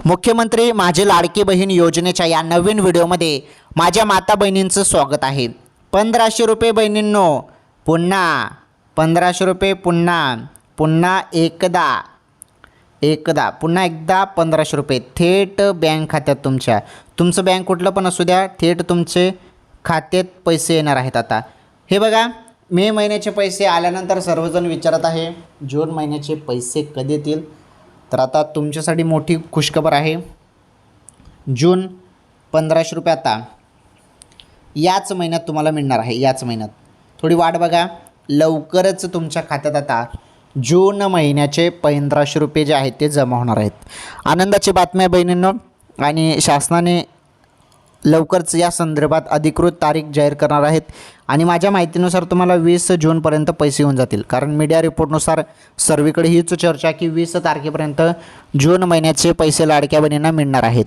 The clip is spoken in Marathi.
मुख्यमंत्री माझी लाडकी बहीण योजनेच्या या नवीन व्हिडिओमध्ये माझ्या माता बहिणींचं स्वागत आहे। 1500 रुपये बहिणींनो, पुन्हा 1500 रुपये, पुन्हा एकदा पुन्हा एकदा 1500 रुपये थेट बँक खात्यात तुमचं बँक कुठलं पण असू द्या, थेट तुमचे खात्यात पैसे येणार आहेत। आता हे बघा, मे महिन्याचे पैसे आल्यानंतर सर्वजण विचारत आहे जून महिन्याचे पैसे कधी येतील। तर आता तुमच्यासाठी मोठी खुशखबर आहे, जून 1500 रुपये आता याच महिन्यात तुम्हाला मिळणार आहे। याच महिन्यात थोडी वाट बघा, लवकरच तुमच्या खात्यात आता जून महिन्याचे 1500 रुपये जे आहेत ते जमा होणार आहेत। आनंदाची बातमी आहे बहिणींनो, आणि शासनाने लवकरच या संदर्भात अधिकृत तारीख जाहीर करणार आहेत। आणि माझ्या माहितीनुसार तुम्हाला 20 जूनपर्यंत पैसे येऊन जातील, कारण मीडिया रिपोर्टनुसार सर्वीकडे हीच चर्चा की 20 तारखेपर्यंत जून महिन्याचे पैसे लाडक्या बहिणींना मिळणार आहेत।